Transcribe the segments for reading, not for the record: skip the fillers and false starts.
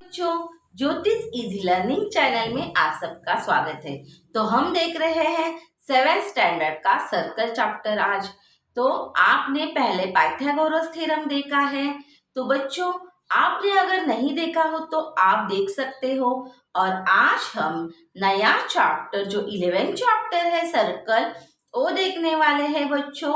बच्चों, ज्योतिष easy learning channel में आप सबका स्वागत है। तो हम देख रहे हैं 7th स्टैंडर्ड का सर्कल चैप्टर आज। तो आपने पहले पाइथागोरस थ्योरम देखा है। तो बच्चों, आपने अगर नहीं देखा हो तो आप देख सकते हो। और आज हम नया चैप्टर जो 11th चैप्टर है सर्कल, वो देखने वाले हैं बच्चों।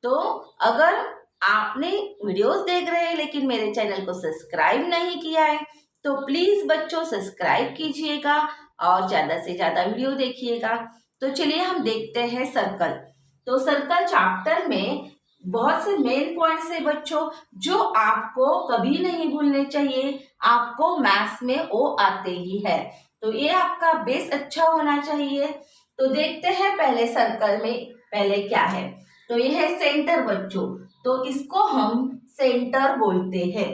तो अगर आपने वीडियोस देख रहे हैं लेकिन मेरे चैनल को सब्सक्राइब नहीं किया है तो प्लीज बच्चों सब्सक्राइब कीजिएगा और ज्यादा से ज्यादा वीडियो देखिएगा। तो चलिए हम देखते हैं सर्कल। तो सर्कल चैप्टर में बहुत से मेन पॉइंट्स है बच्चों जो आपको कभी नहीं भूलने चाहिए। आपको मैथ्स में वो आते ही है, तो ये आपका बेस अच्छा होना चाहिए। तो देखते हैं पहले सर्कल में पहले क्या है। तो ये है सेंटर बच्चों, तो इसको हम सेंटर बोलते हैं।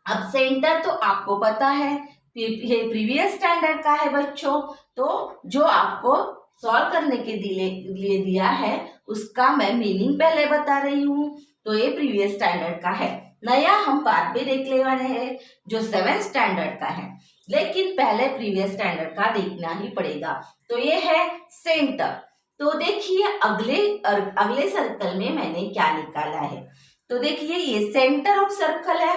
अब सेंटर तो आपको पता है ये प्रीवियस स्टैंडर्ड का है बच्चों। तो जो आपको सॉल्व करने के लिए दिया है उसका मैं मीनिंग पहले बता रही हूँ। तो ये प्रीवियस स्टैंडर्ड का है। नया हम बाद में देख ले वाले हैं जो 7th स्टैंडर्ड का है, लेकिन पहले प्रीवियस स्टैंडर्ड का देखना ही पड़ेगा। तो ये है सेंटर। तो देखिए अगले सर्कल में मैंने क्या निकाला है। तो देखिए ये सेंटर ऑफ सर्कल है,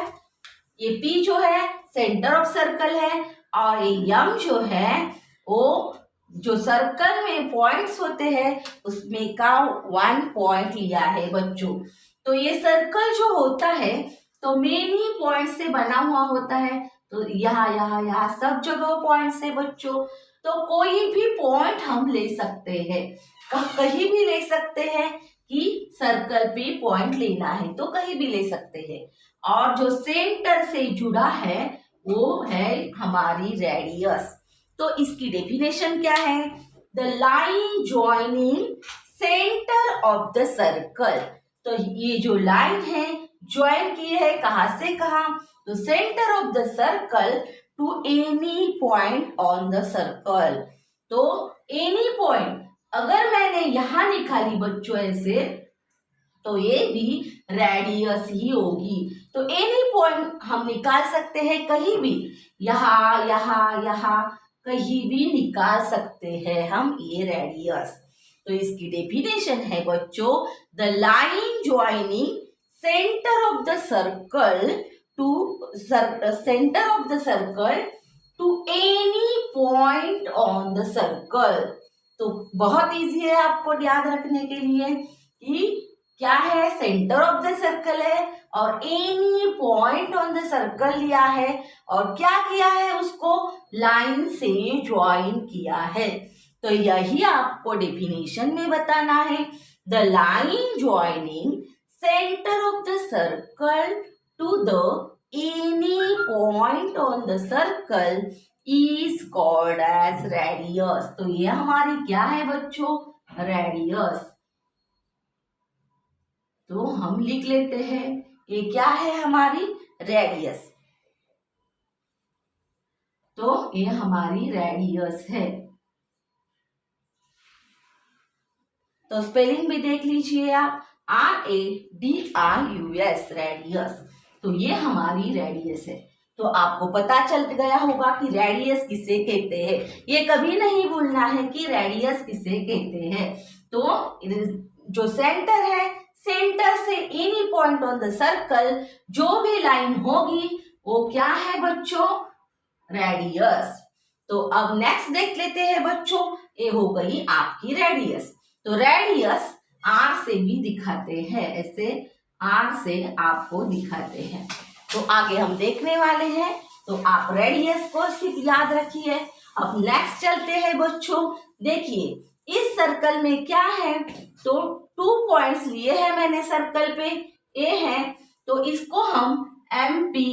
ये P जो है सेंटर ऑफ सर्कल है, और ये M जो है वो जो सर्कल में पॉइंट्स होते हैं उसमें का 1 पॉइंट लिया है बच्चों। तो ये सर्कल जो होता है तो मेन ही पॉइंट से बना हुआ होता है। तो यहाँ सब जगह पॉइंट्स है बच्चों। तो कोई भी पॉइंट हम ले सकते हैं, कहीं भी ले सकते हैं कि सर्कल पे पॉइंट लेना है तो कहीं भी ले सकते हैं। और जो सेंटर से जुड़ा है वो है हमारी रेडियस। तो इसकी डेफिनेशन क्या है? The line joining centre of the circle. तो ये जो लाइन है ज्वाइन की है कहाँ से कहाँ? तो centre of the circle to any point on the circle. तो एनी पॉइंट अगर मैंने यहाँ निकाली बच्चों ऐसे, तो ये भी रेडियस ही होगी। तो एनी पॉइंट हम निकाल सकते हैं कहीं भी, यहाँ कहीं भी निकाल सकते हैं हम ये रेडियस। तो इसकी डेफिनेशन है बच्चों, the line joining centre of the circle to any point on the circle. तो बहुत इजी है आपको याद रखने के लिए कि क्या है, सेंटर ऑफ द सर्कल है और any point on the circle लिया है और क्या किया है, उसको लाइन से ज्वाइन किया है। तो यही आपको डेफिनेशन में बताना है। The line joining centre of the circle to the any point on the circle is called as radius. तो ये हमारी क्या है बच्चों? रेडियस। तो हम लिख लेते हैं ये क्या है हमारी रेडियस। तो ये हमारी रेडियस है। तो स्पेलिंग भी देख लीजिए आप, RADIUS रेडियस। तो ये हमारी रेडियस है। तो आपको पता चल गया होगा कि रेडियस किसे कहते हैं। ये कभी नहीं भूलना है कि रेडियस किसे कहते हैं। तो जो सेंटर है, सेंटर से any point on the circle जो भी लाइन होगी वो क्या है बच्चों? रेडियस। तो अब नेक्स्ट देख लेते हैं बच्चों, ये हो गई आपकी रेडियस। तो रेडियस R से भी दिखाते हैं, ऐसे R से आपको दिखाते हैं। तो आगे हम देखने वाले हैं, तो आप रेडियस को सिर्फ याद रखिए। अब नेक्स्ट चलते हैं बच्चों। देखिए इस सर्कल में क्या है, तो 2 पॉइंट्स लिए हैं मैंने सर्कल पे, ए है, तो इसको हम MP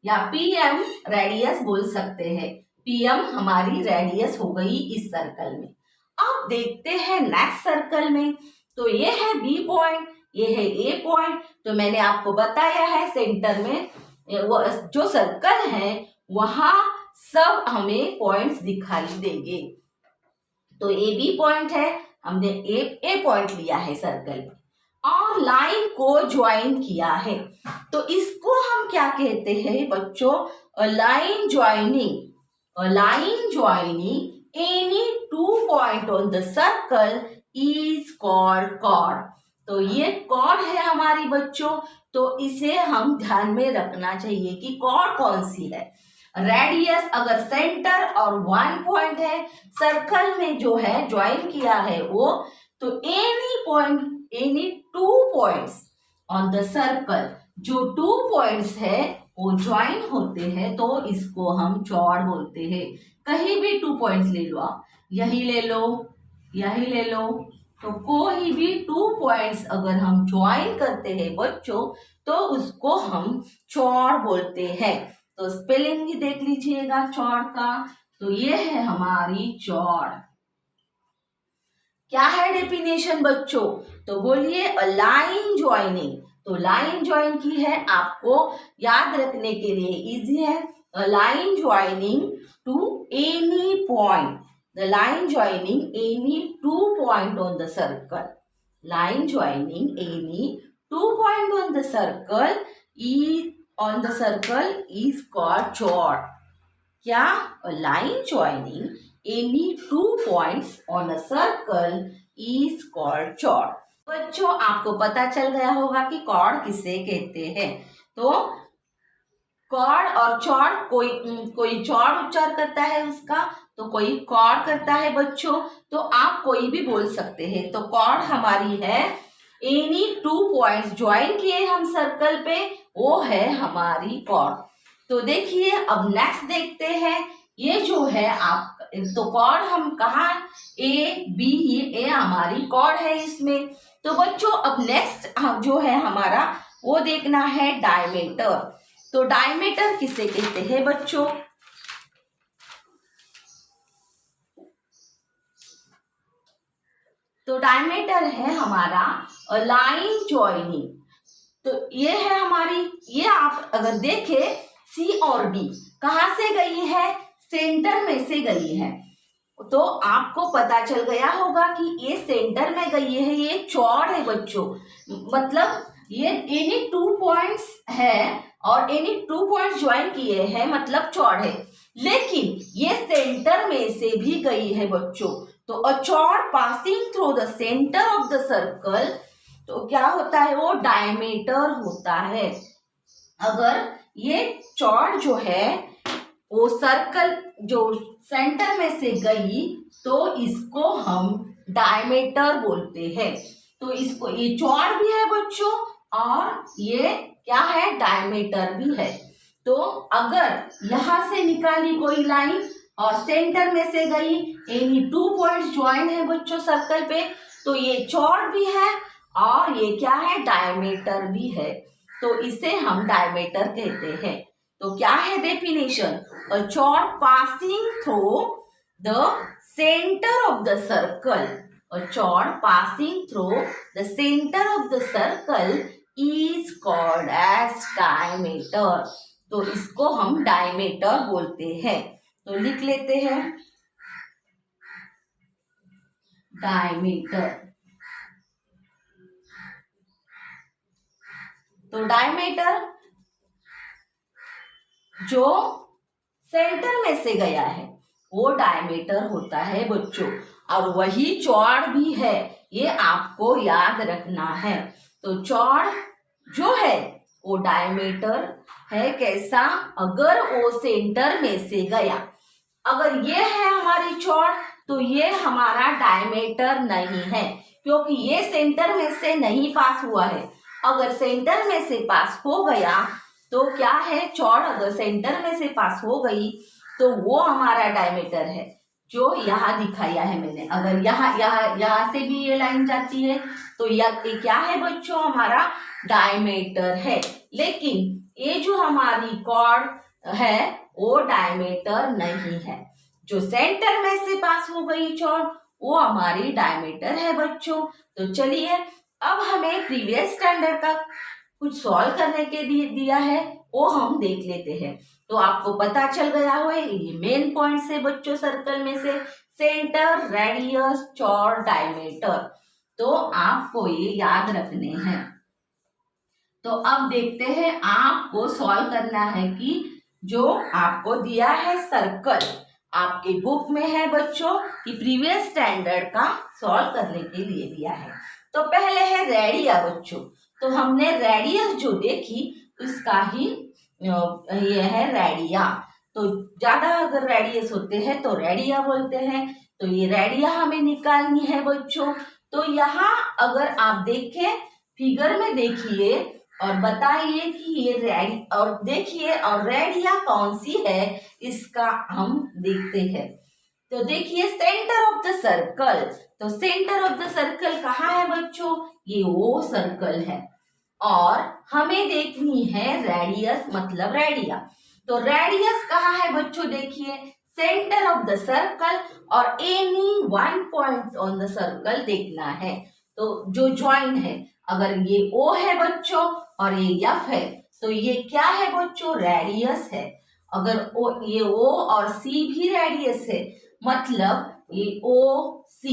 या PM रेडियस बोल सकते हैं। PM हमारी रेडियस हो गई इस सर्कल में। अब देखते हैं नेक्स्ट सर्कल में। तो ये है B पॉइंट, ये है A पॉइंट। तो मैंने आपको बताया है सेंटर में वो जो सर्कल है वहां सब हमें पॉइंट्स दिखाई देंगे। तो AB पॉइंट है हमने ए पॉइंट लिया है सर्कल में और लाइन को ज्वाइन किया है, तो इसको हम क्या कहते हैं बच्चों? Line joining any 2 point on the circle is called chord. तो ये कॉर्ड है हमारी बच्चों, तो इसे हम ध्यान में रखना चाहिए कि कॉर्ड कौन सी है। रेडियस अगर सेंटर और 1 पॉइंट है सर्कल में जो है ज्वाइन किया है वो, तो any 2 points on the circle, जो 2 पॉइंट्स है वो ज्वाइन होते हैं तो इसको हम चौड़ बोलते हैं। कहीं भी 2 पॉइंट्स ले लो आप, यही ले लो, तो कोई भी 2 पॉइंट्स अगर हम ज्वाइन करते हैं बच्चों तो उसको हम चौड़ बोलते हैं। तो स्पेलिंग भी देख लीजिएगा चौड़ का, तो ये है हमारी चौड़। क्या है डेफिनेशन बच्चों? तो बोलिए लाइन ज्वाइनिंग। तो लाइन ज्वाइन की है, आपको याद रखने के लिए इजी है। Line joining two any point, the line joining any 2 point on the circle, line joining any 2 point on the circle is called chord. क्या? A line joining any 2 points on a circle is called chord. बच्चों आपको पता चल गया होगा कि cord किसे कहते हैं। तो कॉर्ड और चौड़, कोई चौड़ उच्चार करता है उसका, तो कोई कॉर्ड करता है बच्चों। तो आप कोई भी बोल सकते हैं। तो कॉर्ड हमारी है एनी 2 पॉइंट्स ज्वाइन किए हम सर्कल पे, वो है हमारी कॉर्ड। तो देखिए अब नेक्स्ट देखते हैं, ये जो है आप, तो कॉर्ड हम कहा ए बी, ए हमारी कॉर्ड है इसमें। तो बच्चों अब नेक्स्ट जो है हमारा वो देखना है डायमीटर। तो डायमीटर किसे कहते हैं बच्चों? तो डायमीटर है हमारा लाइन ज्वाइनिंग। तो ये है हमारी, ये आप अगर देखें सी और डी कहाँ से गई है? सेंटर में से गई है। तो आपको पता चल गया होगा कि ये सेंटर में गई है, ये चौड़ है बच्चों। मतलब ये एनी 2 पॉइंट्स है और एनी 2 पॉइंट्स ज्वाइन किए हैं, मतलब चौड़ है। लेकिन ये सेंटर में से भी गई है बच्चों। तो a chord passing through the centre of the circle, तो क्या होता है? वो डायमीटर होता है। अगर ये चौड़ जो है वो सर्कल जो सेंटर में से गई तो इसको हम डायमीटर बोलते हैं। तो इसको, ये चौड़ भी है बच्चों और ये क्या है? डायमीटर भी है। तो अगर यहाँ से निकाली कोई लाइन और सेंटर में से गई, एनी 2 पॉइंट्स ज्वाइन है बच्चों सर्कल पे, तो ये चौड़ भी है और ये क्या है? डायमीटर भी है। तो इसे हम डायमीटर कहते हैं। तो क्या है definition? A chord passing through the centre of the circle, a chord passing through the centre of the circle is called as diameter. तो इसको हम डायमीटर बोलते हैं। तो लिख लेते हैं डायमीटर। तो डायमीटर जो सेंटर में से गया है वो डायमीटर होता है बच्चों, और वही चौड़ भी है, ये आपको याद रखना है। तो चौड़ जो है वो डायमीटर है। कैसा? अगर वो सेंटर में से गया, अगर ये है हमारी चौड़ तो ये हमारा डायमीटर नहीं है, क्योंकि ये सेंटर में से नहीं पास हुआ है। अगर सेंटर में से पास हो गया तो क्या है? चौड़ अगर सेंटर में से पास हो गई तो वो हमारा डायमीटर है, जो यहाँ दिखाया है मैंने। अगर यहाँ से भी ये लाइन जाती है तो यह क्या है बच्चों? हमारा डायमीटर है। लेकिन ये जो हमारी कॉर्ड है वो डायमीटर नहीं है। जो सेंटर में से पास हो गई चौड़ वो हमारी डायमीटर है बच्चों। तो चलिए अब हमें प्रीवियस स्टैंडर्ड का कुछ सॉल्व करने के दिया है, वो हम देख लेते हैं। तो आपको पता चल गया हो ये मेन पॉइंट से बच्चों सर्कल में से सेंटर, रेडियस, चौड़, डायमीटर। तो आपको ये याद रखने हैं। तो अब देखते हैं, आपको सॉल्व करना है कि जो आपको दिया है सर्कल, आपके बुक में है बच्चों कि प्रीवियस स्टैंडर्ड का सॉल्व करने के लिए दिया है। तो पहले है रेडिया बच्चों। तो हमने रेडियस जो देखी उसका ही ये है रेडिया। तो ज्यादा अगर रेडियस होते हैं तो रेडिया बोलते हैं। तो ये रेडिया हमें निकालनी है बच्चों। तो यहाँ अगर आप देखें फिगर में देखिए और बताइए कि ये और देखिए और रेडिया कौन सी है, इसका हम देखते हैं। तो देखिए सेंटर ऑफ द सर्कल। तो सेंटर ऑफ द सर्कल कहाँ है बच्चों? ये वो सर्कल है। और हमें देखनी है रेडियस मतलब रेडिया। तो रेडियस कहाँ है बच्चों? देखिए सेंटर ऑफ द सर्कल और any one point on the circle देखना है। तो जो ज्वाइन है, अगर ये O है बच्चों और ये F है, तो ये क्या है बच्चों? रेडियस है। अगर ये O और C भी रेडियस है, मतलब ये OC,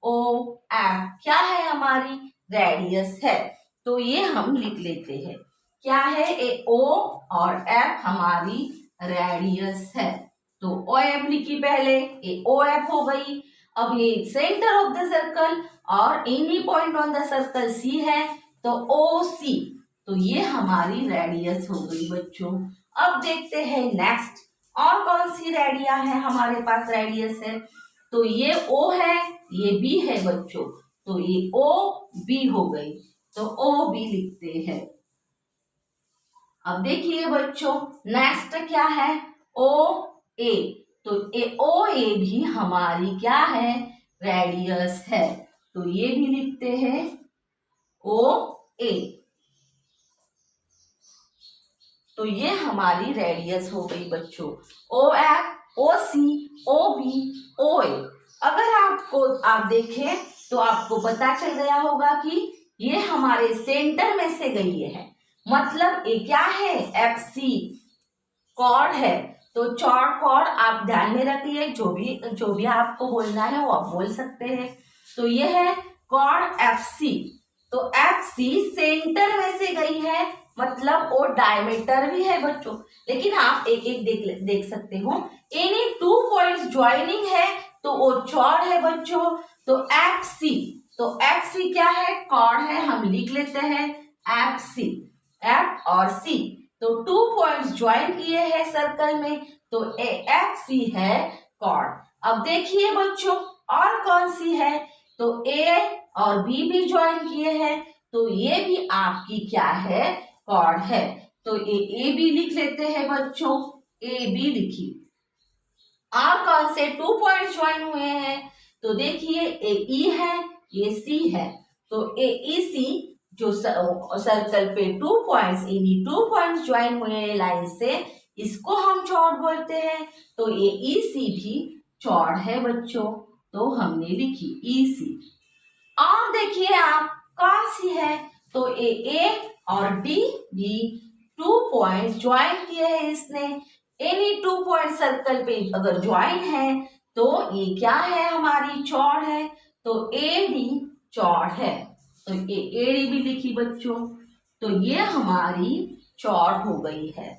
OF क्या है? हमारी रेडियस है। तो ये हम लिख लेते हैं, क्या है? ये O और F हमारी रेडियस है। तो OF लिखी पहले, ये OF हो गई। अब ये सेंटर ऑफ द सर्कल और any point on the circle C है, तो OC। तो ये हमारी रेडियस हो गई बच्चों। अब देखते हैं नेक्स्ट, और कौन सी रेडिया है हमारे पास? रेडियस है तो ये O है, ये B है बच्चों। तो ये OB हो गई। तो OB लिखते हैं। अब देखिए बच्चों नेक्स्ट क्या है? OA। तो OA भी हमारी क्या है? रेडियस है। तो ये भी लिखते हैं OA। तो ये हमारी रेडियस हो गई बच्चों। OF, OC, OB, OA। अगर आप देखें तो आपको पता चल गया होगा कि ये हमारे सेंटर में से गई है, मतलब ये क्या है? FC कॉर्ड है। तो चौड़ कॉर्ड आप ध्यान में रखिए, जो भी आपको बोलना है वो आप बोल सकते हैं। तो ये है कॉर्ड FC। तो FC सेंटर में से गई है, मतलब वो डायमीटर भी है बच्चों। लेकिन आप एक एक देख सकते हो, एनी टू पॉइंट्स ज्वाइनिंग है तो वो चौड़ है बच्चों। तो FC, तो FC क्या है? कॉर्ड है। हम लिख लेते हैं FC, F और C। तो 2 पॉइंट्स ज्वाइन किए हैं सर्कल में, तो FC है कॉर्ड। अब देखिए बच्चों और कौन सी है? तो A और B भी ज्वाइन किए हैं, तो ये भी आपकी क्या है? कॉर्ड है। तो A B लिख लेते हैं बच्चों, AB लिखी। और कौन से 2 पॉइंट्स ज्वाइन हुए हैं? तो देखिए AE है, ये C है। तो AEC जो सर्कल पे 2 पॉइंट्स, इन्हीं 2 पॉइंट्स ज्वाइन हुए हैं लाइन से, इसको हम चौड़ बोलते हैं। तो AEC भी चौड़ है बच्चों। तो हमने लिखी EC। और देखिए आप कौन सी है? तो A और D भी 2 पॉइंट्स ज्वाइन किए हैं इसने। एनी 2 पॉइंट सर्कल पे अगर ज्वाइन है तो ये क्या है? हमारी चौड़ है। तो AD चौड़ है। तो AD भी लिखी बच्चों। तो ये हमारी चौड़ हो गई है।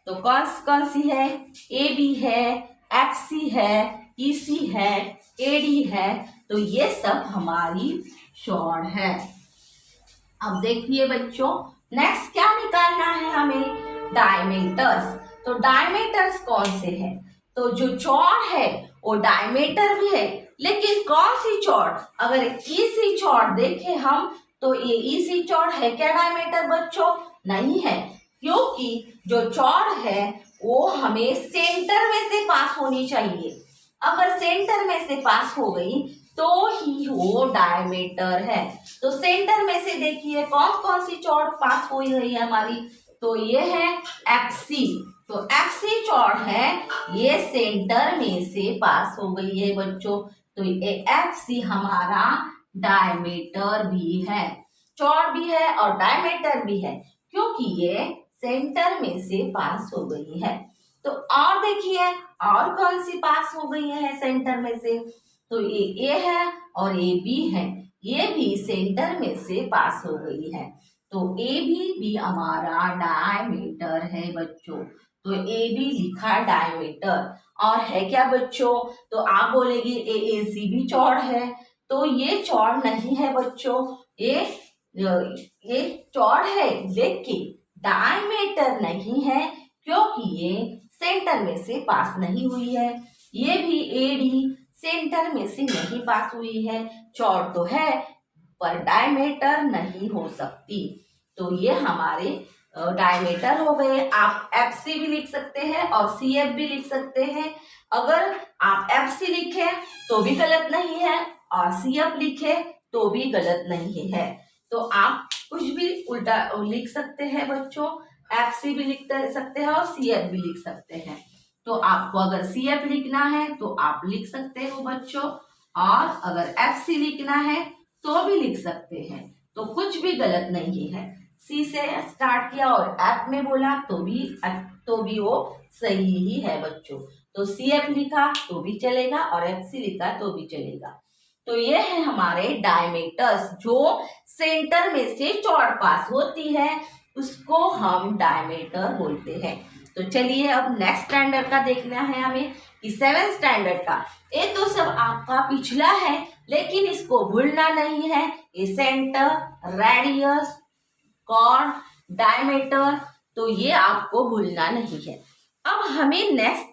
तो कौन सी है? AB है, FC है, EC है, AD है। तो ये सब हमारी चौड़ है। अब देखिए बच्चों नेक्स्ट क्या निकालना है हमें? डायमीटर्स। तो डायमीटर्स कौन से हैं? तो जो चौड़ है वो डायमीटर भी है, लेकिन कौन सी चौड़? अगर EC चौड़ देखें हम, तो ये EC चौड़ है क्या डायमीटर बच्चों? नहीं है, क्योंकि जो चौड़ है वो हमें सेंटर में से पास होनी चाहिए। अगर सेंटर में से पास हो गई तो ही वो डायमीटर है। तो सेंटर में से देखिए कौन सी चौड़ पास हुई है हमारी? तो ये है FC। तो FC चौड़ है, ये सेंटर में से पास हो गई है बच्चों। तो ये FC हमारा डायमीटर भी है, चौड़ भी है और डायमीटर भी है, क्योंकि ये सेंटर में से पास हो गई है। तो और देखिए और कौन सी पास हो गई है सेंटर में से, तो ये ए है और ये बी है, ये भी सेंटर में से पास हो गई है। तो ए भी हमारा डायमीटर है बच्चों। तो ए भी लिखा डायमीटर। और है क्या बच्चों, तो आप बोलेंगे ए सी भी चौड़ है, तो ये चौड़ नहीं है बच्चों, ये चौड़ है लेकिन डायमीटर नहीं है, क्योंकि ये सेंटर में से पास नहीं हुई है। ये भी एडी सेंटर में से नहीं पास हुई है, चौड़ तो है पर डायमीटर नहीं हो सकती। तो ये हमारे डायमीटर हो गए। आप एफ सी भी लिख सकते हैं और सी एफ भी लिख सकते हैं। अगर आप एफ सी लिखे तो भी गलत नहीं है और सी एफ लिखे तो भी गलत नहीं है। तो आप कुछ भी उल्टा लिख सकते हैं बच्चों, एफ सी भी लिख सकते हैं और सी एफ भी लिख सकते हैं। तो आपको अगर सी एफ लिखना है तो आप लिख सकते हो बच्चों, और अगर एफ सी लिखना है तो भी लिख सकते हैं। तो कुछ भी गलत नहीं है। सी से स्टार्ट किया और एफ में बोला तो भी वो सही ही है बच्चों। तो सी एफ लिखा तो भी चलेगा और एफ सी लिखा तो भी चलेगा। तो ये है हमारे डायमीटर्स, जो सेंटर में से चौड़ पास होती है उसको हम डायमीटर बोलते हैं। तो चलिए अब नेक्स्ट स्टैंडर्ड का देखना है हमें कि 7th स्टैंडर्ड का। ये तो सब आपका पिछला है लेकिन इसको भूलना नहीं है। ये सेंटर, रेडियस, कॉर्ड, डायमीटर, तो ये आपको भूलना नहीं है। अब हमें नेक्स्ट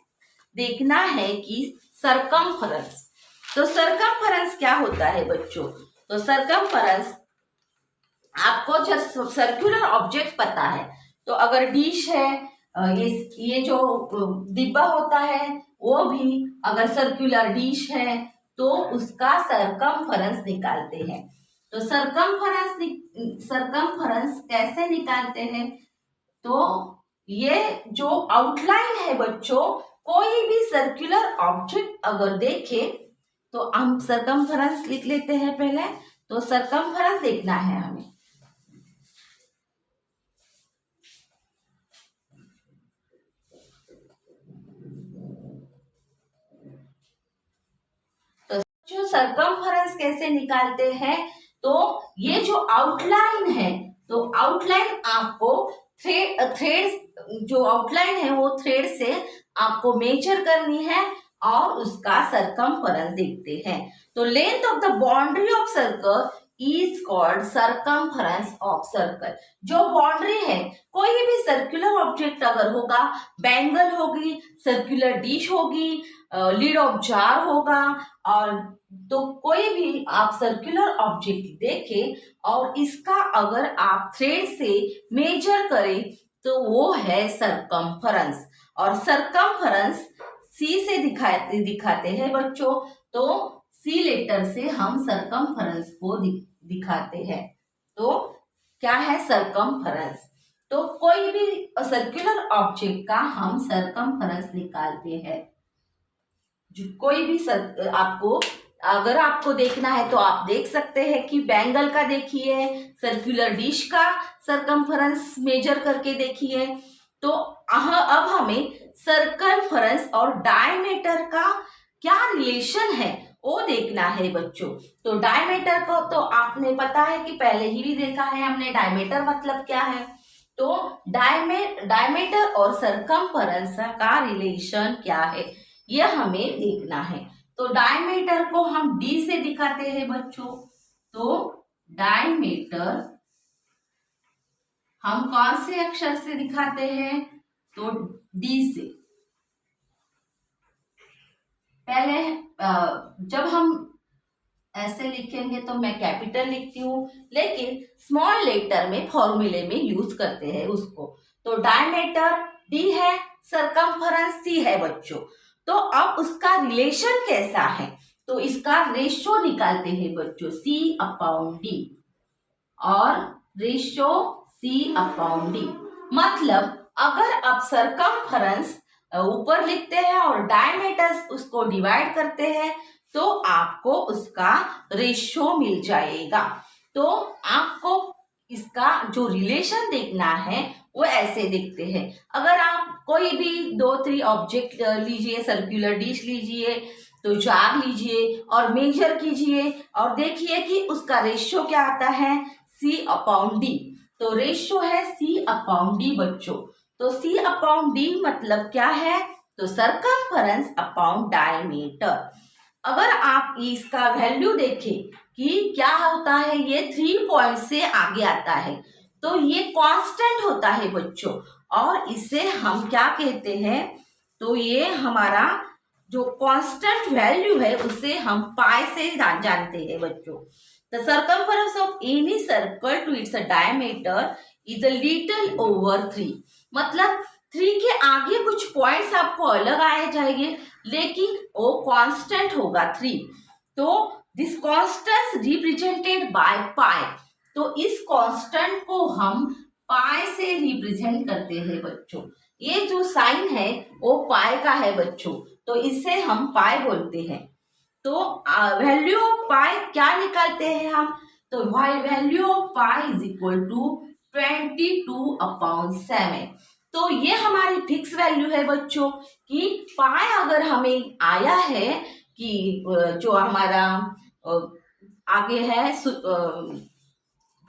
देखना है कि सरकमफेरेंस। तो सरकमफेरेंस क्या होता है बच्चों, तो सरकमफेरेंस आपको जब सर्कुलर ऑब्जेक्ट पता है, तो अगर डिश है, ये जो डिब्बा होता है वो भी अगर सर्कुलर डिश है तो उसका सरकमफेरेंस निकालते हैं। तो सरकमफेरेंस कैसे निकालते हैं, तो ये जो आउटलाइन है बच्चों, कोई भी सर्कुलर ऑब्जेक्ट अगर देखे तो हम सरकमफेरेंस लिख लेते हैं पहले। तो सरकमफेरेंस देखना है हमें। तो जो सरकमफेरेंस कैसे निकालते हैं, तो ये जो आउटलाइन है, तो आउटलाइन आपको थ्रेड जो आउटलाइन है वो थ्रेड से आपको मेजर करनी है और उसका सरकमफेरेंस देखते हैं। तो length of the boundary of circle is called circumference of circle. जो बाउंड्री है, कोई भी सर्कुलर ऑब्जेक्ट अगर होगा, बैंगल होगी, सर्कुलर डिश होगी, लिड ऑफ जार होगा, और तो कोई भी आप सर्कुलर ऑब्जेक्ट देखें और इसका अगर आप थ्रेड से मेजर करें तो वो है सरकमफेरेंस। और सरकमफेरेंस सी से दिखाते हैं बच्चों। तो सी लेटर से हम सरकमफेरेंस को दिखाते हैं। तो क्या है सरकमफेरेंस, तो कोई भी सर्कुलर ऑब्जेक्ट का हम सरकमफेरेंस निकालते हैं। कोई भी आपको अगर आपको देखना है तो आप देख सकते हैं कि बैंगल का देखिए, सर्कुलर डिश का सरकमफेरेंस मेजर करके देखिए। तो अब हमें सरकमफेरेंस और डायमीटर का क्या रिलेशन है वो देखना है बच्चों। तो डायमीटर को तो आपने पता है कि पहले ही भी देखा है हमने, डायमीटर मतलब क्या है। तो डायमीटर और सरकमफेरेंस का रिलेशन क्या है ये हमें देखना है। तो डायमीटर को हम डी से दिखाते हैं बच्चों। तो डायमीटर हम कौन से अक्षर से दिखाते हैं, तो डी से। पहले जब हम ऐसे लिखेंगे तो मैं कैपिटल लिखती हूँ, लेकिन स्मॉल लेटर में फॉर्मूले में यूज करते हैं उसको। तो डायमीटर डी है, सरकमफेरेंस सी है बच्चों। तो अब उसका रिलेशन कैसा है, तो इसका रेशो निकालते हैं बच्चों, सी अपॉन डी। और रेशो सी अपॉन डी मतलब अगर आप सरकमफेरेंस ऊपर लिखते हैं और डायमीटर उसको डिवाइड करते हैं तो आपको उसका रेशो मिल जाएगा। तो आपको इसका जो रिलेशन देखना है वो ऐसे देखते हैं। अगर आप कोई भी 2-3 ऑब्जेक्ट लीजिए, सर्कुलर डिश लीजिए, तो जार लीजिए और मेजर कीजिए और देखिए कि उसका रेशियो क्या आता है, C/D। तो रेशियो है C/D बच्चों। तो C/D मतलब क्या है, तो सरकमफेरेंस अपॉन डायमीटर। अगर आप इसका वैल्यू देखें कि क्या होता है, ये 3 पॉइंट से आगे आता है, तो ये कांस्टेंट होता है बच्चों। और इसे हम क्या कहते हैं, तो ये हमारा जो कांस्टेंट वैल्यू है उसे हम पाई से जानते हैं बच्चों। The circumference of any circle to its diameter is a little over 3। मतलब 3 के आगे कुछ पॉइंट्स आपको अलग आए जाएंगे, लेकिन वो कांस्टेंट होगा 3। तो this constant represented by pi. तो इस कांस्टेंट को हम पाई से रिप्रेजेंट करते हैं बच्चों। ये जो साइन है वो पाई का है बच्चों, तो इसे हम पाई बोलते हैं। तो वैल्यू ऑफ पाई क्या निकालते हैं हम, तो value of pi is equal to 22/7। तो ये हमारी फिक्स वैल्यू है बच्चों कि पाई अगर हमें आया है कि जो हमारा आगे है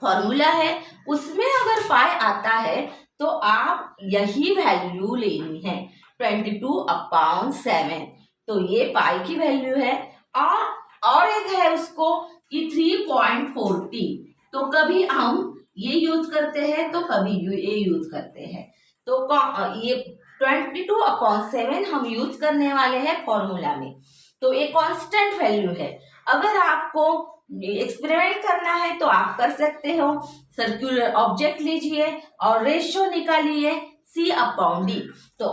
फॉर्मूला है, उसमें अगर पाई आता है तो आप यही वैल्यू लेनी है 22/7। तो ये पाई की वैल्यू है। और एक है उसको कि 3.40। तो कभी हम ये यूज करते हैं तो कभी ये यूज करते हैं। तो ये 22/7 हम यूज करने वाले हैं फॉर्मूला में। तो ये कांस्टेंट वैल्यू है। अगर आपको एक्सपेरिमेंट करना है तो आप कर सकते हो। सर्कुलर ऑब्जेक्ट लीजिए और रेशियो निकालिए C/D। तो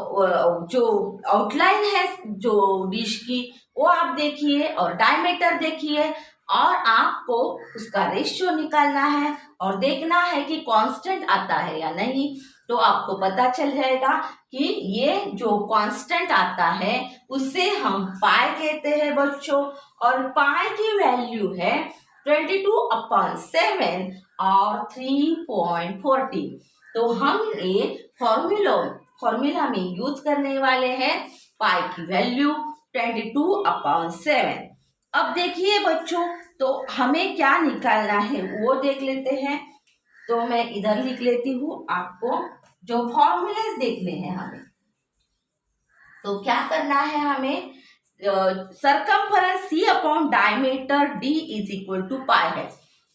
जो आउटलाइन है जो डिश की वो आप देखिए और डायमीटर देखिए और आपको उसका रेशियो निकालना है और देखना है कि कांस्टेंट आता है या नहीं। तो आपको पता चल जाएगा कि ये जो कांस्टेंट आता है उसे हम पाई कहते हैं बच्चों। और पाई की वैल्यू है 22/7 और 3.40। तो हम ये फॉर्मूला में यूज करने वाले हैं पाई की वैल्यू 22/7। अब देखिए बच्चों, तो हमें क्या निकालना है वो देख लेते हैं। तो मैं इधर लिख लेती हूँ, आपको जो फॉर्मूलेस देखने हैं हमें। तो क्या करना है हमें, सरकमफेरेंस C/डायमीटर D is equal to pi है।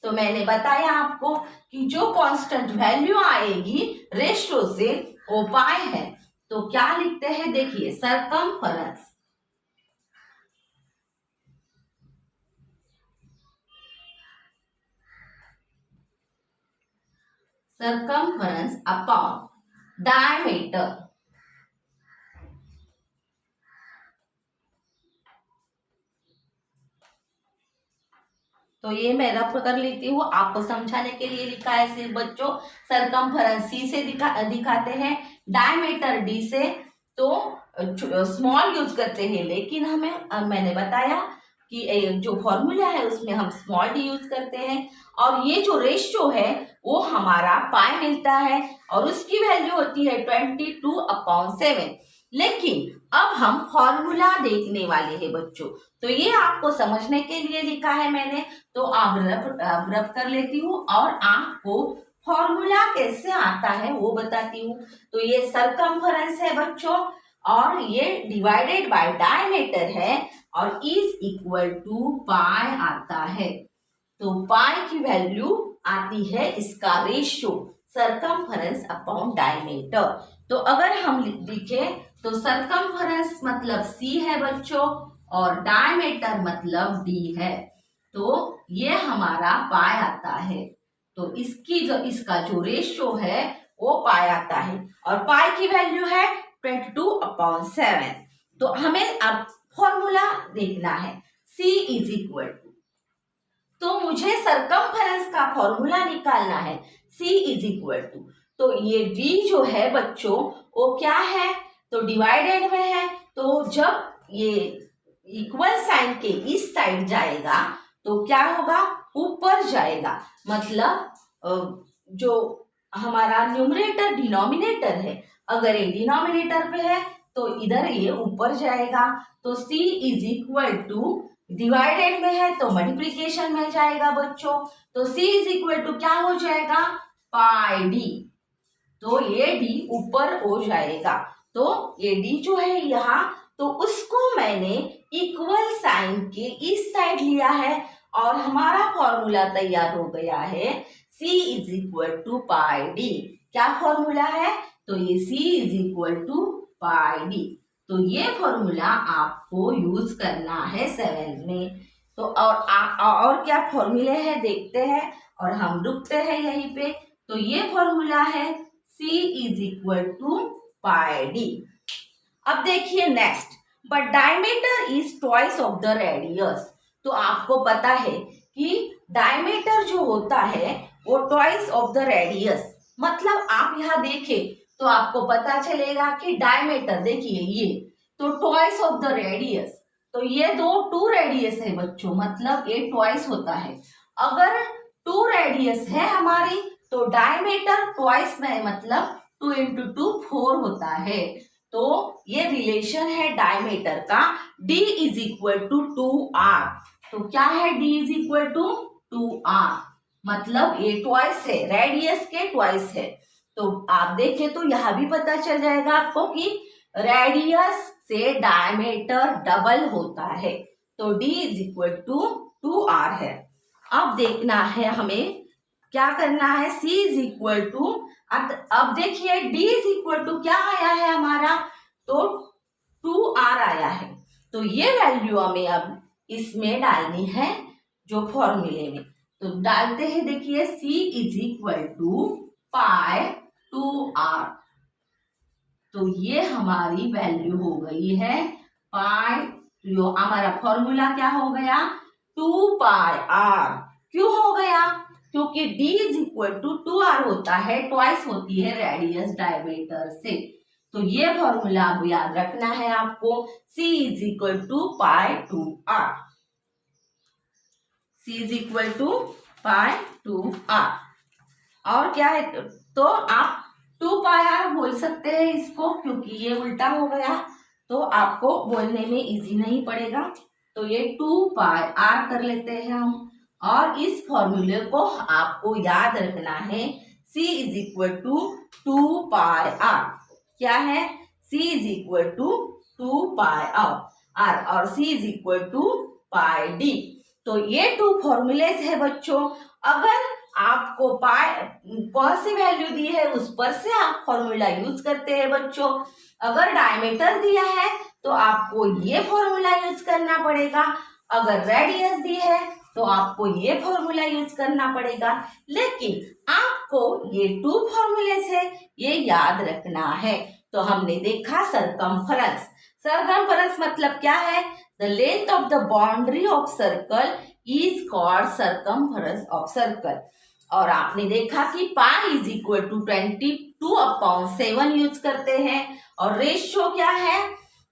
तो मैंने बताया आपको कि जो कांस्टेंट वैल्यू आएगी रेशियो से वो पाई है। तो क्या लिखते हैं, देखिए सरकमफेरेंस अपॉन डायमीटर। तो ये मैं रफ कर लेती हूँ, आपको समझाने के लिए लिखा है सिर्फ बच्चों। सरकमफेरेंस C से दिखाते हैं, डायमीटर D से तो स्मॉल यूज करते हैं, लेकिन मैंने बताया कि जो फॉर्मूला है उसमें हम स्मॉल d यूज करते हैं। और ये जो रेशियो है वो हमारा पाई मिलता है और उसकी वैल्यू होती है 22/7। लेकिन अब हम फॉर्मूला देखने वाले हैं बच्चों। तो ये आपको समझने के लिए लिखा है मैंने, तो आप रब कर लेती हूँ और आपको फॉर्मूला कैसे आता है वो बताती हूँ। तो ये सरकमफेरेंस है बच्चों और ये डिवाइडेड बाय डायमीटर है और इज इक्वल टू पाई आता है। तो पाई की वैल्यू आती है इसका रेशियो सरकमफेरेंस अपॉन डायमीटर। तो अगर हम लिखे तो सरकमफेरेंस मतलब C है बच्चों और डायमीटर मतलब D है। तो ये हमारा पाई आता है। तो इसका जो रेशियो है वो पाई आता है और पाई की वैल्यू है 22/7। तो हमें अब फॉर्मूला देखना है C इज इक्वल टू, तो मुझे सरकमफेरेंस का फॉर्मूला निकालना है C इज इक्वल टू। तो ये D जो है बच्चों वो क्या है, तो डिवाइडेड में है। तो जब ये इक्वल साइन के इस साइड जाएगा तो क्या होगा, ऊपर जाएगा। मतलब जो हमारा न्यूमरेटर डिनोमिनेटर है, अगर ये डिनोमिनेटर पे है तो इधर ये ऊपर जाएगा। तो c is equal two divided में है तो मल्टीप्लीकेशन में जाएगा बच्चों। तो c इज इक्वल टू क्या हो जाएगा, पाई डी। तो ये d ऊपर हो जाएगा। तो ये d जो है यहाँ, तो उसको मैंने इक्वल साइन के इस साइड लिया है और हमारा फॉर्मूला तैयार हो गया है c is equal to pi D. क्या फॉर्मूला है, तो ये c is equal to pi D. तो ये फॉर्मूला आपको यूज करना है 7th में। तो और क्या फॉर्मूले हैं देखते हैं और हम रुकते हैं यहीं पे। तो ये फॉर्मूला है c is equal to pi D. अब देखिए next, but diameter is twice of the radius. तो आपको पता है कि डायमीटर जो होता है वो ट्वाइस ऑफ द रेडियस, मतलब आप यहाँ देखें तो आपको पता चलेगा कि डायमीटर देखिए ये तो ट्वाइस ऑफ द रेडियस। तो ये टू रेडियस है बच्चों, मतलब ये ट्वाइस होता है। अगर 2 रेडियस है हमारी तो डायमीटर ट्वाइस में, मतलब 2 × 2 4 होता है। तो ये रिलेशन है डायमीटर का, d is equal to 2r। तो क्या है, d is equal to 2r, मतलब ये ट्वाइस है, रेडियस के ट्वाइस है। तो आप देखें तो यह भी पता चल जाएगा आपको कि रेडियस से डायमीटर डबल होता है। तो d is equal to 2r है। अब देखना है हमें क्या करना है, c इज इक्वल टू, अब देखिए d इज इक्वल टू क्या आया है हमारा, तो 2r आया है। तो ये वैल्यू हमें अब इसमें डालनी है जो फॉर्मूले में। तो डालते हैं, देखिए c is equal to pi 2r। तो ये हमारी वैल्यू हो गई है पाई, जो हमारा फॉर्मूला क्या हो गया, 2 पाई r। क्यों हो गया, क्योंकि d is equal to 2r होता है, ट्वाइस होती है रेडियस डायमीटर से। तो ये फॉर्मूला अब याद रखना है आपको, c is equal to pi 2r। c is equal to pi 2r। और क्या है, तो आप 2 पाई r बोल सकते हैं इसको, क्योंकि ये उल्टा हो गया तो आपको बोलने में इजी नहीं पड़ेगा। तो ये 2 पाई r कर लेते हैं हम। और इस फॉर्मूले को आपको याद रखना है, c is equal to 2 pi r। क्या है, c is equal to 2 pi r और c is equal to pi d। तो ये 2 फॉर्मूलेज है बच्चों। अगर आपको कौन सी वैल्यू दी है उस पर से आप फॉर्मूला यूज करते हैं बच्चों। अगर डायमीटर दिया है तो आपको ये फॉर्मूला यूज करना पड़ेगा, अगर रेडियस दी है तो आपको ये फॉर्मूला यूज करना पड़ेगा। लेकिन आपको ये 2 फॉर्मूलेस है ये याद रखना है। तो हमने देखा सरकमफरेंस। सरकमफरेंस मतलब क्या है, the length of the boundary of circle is called circumference of circle. और आपने देखा कि पाई इज इक्वल टू 22/7 यूज करते हैं। और रेशियो क्या है,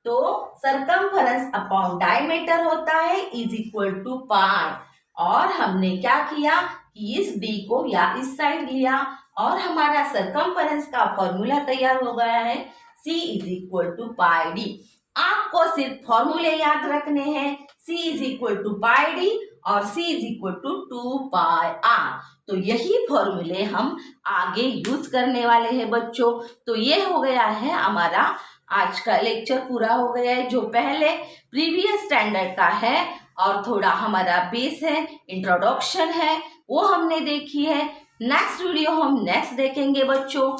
तो सरकमफरेंस अपॉन डायमीटर होता है इज इक्वल टू पाई। और हमने क्या किया कि इस d को या इस साइड लिया और हमारा सरकमफरेंस का फॉर्मूला तैयार हो गया है, c is equal to pi D. आपको सिर्फ फॉर्मूले याद रखने हैं, c is equal to pi D और c is equal to 2 pi r। तो यही फॉर्मूले हम आगे यूज करने वाले हैं बच्चों। तो ये हो गया है हमारा आज का लेक्चर, पूरा हो गया है, जो पहले प्रीवियस स्टैंडर्ड का है और थोड़ा हमारा बेस है, इंट्रोडक्शन है, वो हमने देखी है। नेक्स्ट वीडियो हम नेक्स्ट देखेंगे बच्चों।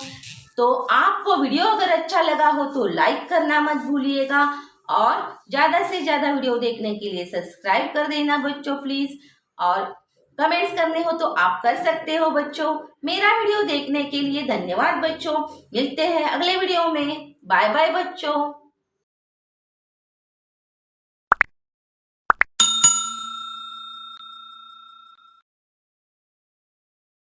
तो आपको वीडियो अगर अच्छा लगा हो तो लाइक करना मत भूलिएगा और ज़्यादा से ज़्यादा वीडियो देखने के लिए सब्सक्राइब कर देना बच्चों प्लीज़। और कमेंट्स करने हो तो आप कर सकते हो बच्चों। मेरा वीडियो देखने के लिए धन्यवाद बच्चों। मिलते हैं अगले वीडियो में। बाय बाय बच्चों।